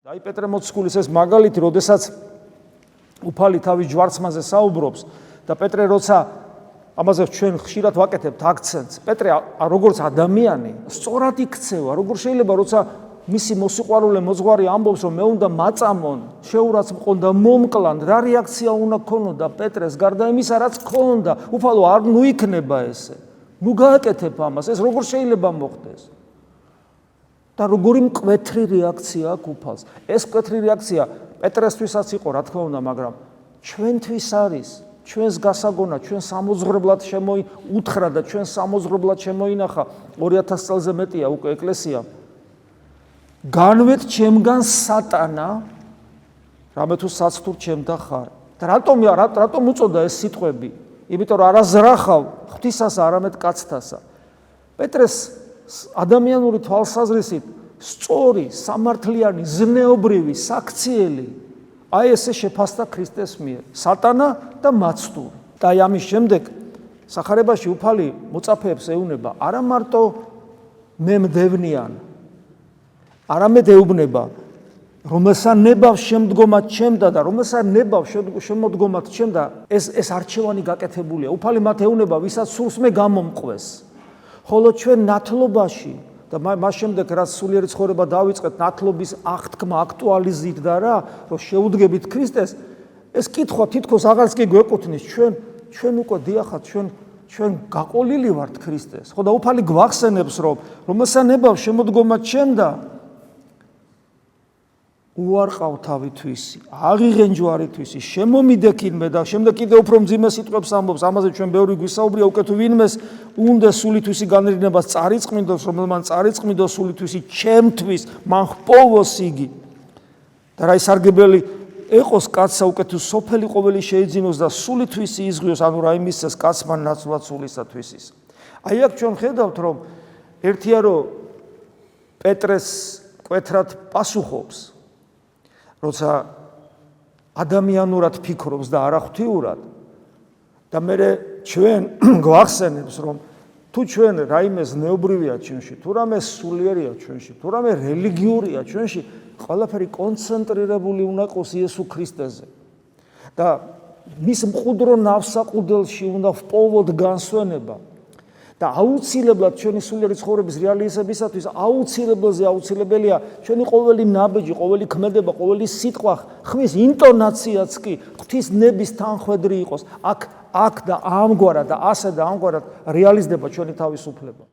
აი პეტრე მოციქულის ეს მაგალითი, როდესაც უფალი თავის ჯვარცმაზე საუბრობს და პეტრე როცა ამაზე ჩვენ ხშირად ვაკეთებთ აქცენტს, პეტრე როგორც ადამიანი სწორად იქცევა, როგორ შეიძლება როცა მისი მოსიყვარულე მოძღვარი ამბობს, რომ მე უნდა მაწამონ, შეურაც მყონდა მომკლან, რა რეაქცია უნდა ქონოდა პეტრეს გარდა იმისა, რაც ქონდა, უფალო არ ნუ იქნება ესე. ნუ გააკეთებ ამას, ეს როგორ შეიძლება მოხდეს? და როგორი მკვეთრი რეაქცია აქვს უფალს. ეს მკვეთრი რეაქცია პეტრესთვისაც იყო, რა თქმა უნდა, მაგრამ ჩვენთვის არის, ჩვენს გასაგონა, ჩვენ სამოძღვრებლად უთხრა და ჩვენ სამოძღვრებლად შემოინახა 2000 წელზე მეტია უკვე ეკლესია. განვეთ ჩემგან სატანა, რამე თუ საცთურ ჩემდა ხარ. და რატომ უწოდა ეს სიტყვები? იმიტომ რომ არაზრახავ ღვთისას, არამედ კაცთასა. პეტრეს ადამიანური თვალსაზრისით სწორი, სამართლიანი, ზნეობრივი, საქციელი აი ესე შეფასდა ქრისტეს მიერ, სატანა და მაცდური. და აი ამის შემდეგ სახარებაში უფალი მოწაფეებს ეუბნება, არა მარტო მე მდევნიან, არამედ ეუბნება, რომელსა ნებავ შემდგომად ჩემდა და რომელსა ნებავ შემოდგომად ჩემდა, ეს არჩევანი გაკეთებულია. უფალი მათ ეუბნება, ვისაც სურს მე გამომყვეს. ხოლო ჩვენ ნათლობაში და მას შემდეგ რაც სულიერი ცხოვრება დავიწყეთ, ნათლობის აღთქმა აქტუალიზით და რა, რომ შეუდგებით ქრისტეს, ეს კითხვა თითქოს აღარც კი გვეკუთვნის, ჩვენ უკვე დიახაც, ჩვენ გაყოლილი ვართ ქრისტეს. ხო და უფალი გვახსენებს, რომ რომელსა ნებავ შემოდგომად ჩემდა, უარყავ თავითვისი, აღიღენ ჯვარითვისი, შემომიდექინმე და შემდეგ კიდევ უფრო მძიმე სიტყვებს ამბობს, ამაზე ჩვენ ბევრი გვისაუბრია, უკვე თუ ვინმეს უნდა სულითვისი განრიგებას წარიწყმინდოს, რომელმან წარიწყმინდოს სულითვისი ჩემთვის, მან ჰპოვოს იგი. და რა ისარგებელი ეყოს კაცსა, უკვე თუ სოფელი ყოველი შეიძინოს და სულითვისი იზღვიოს, ანუ რა იმისას კაცმა ნაცვლად სულისათვის ის. აი აქ ჩვენ ხედავთ, რომ ერთია რომ პეტრეს მკვეთრად პასუხობს, როცა ადამიანურად ფიქრობს და არა ღვთიურად და მე ჩვენ გვახსენებს, რომ თუ ჩვენ რაიმე ზნეობრივია ჩვენში, თუ რამე სულიერია ჩვენში, თუ რამე რელიგიურია ჩვენში, ყველაფერი კონცენტრირებული უნდა იყოს იესო ქრისტეზე. და მის მყუდრო ნავსაყუდელში უნდა ვპოვოთ განსვენება. და აუცილებლად ჩვენი სულიერი ცხოვრების რეალიზებისათვის აუცილებელია ჩვენი ყოველი ნაბიჯი, ყოველი ქმედება, ყოველი სიტყვა, ხმის ინტონაციაც კი ღვთის ნების თანხვედრი იყოს. აქ და ამგვარად და ასე და ამგვარად რეალიზდება ჩვენი თავისუფლება.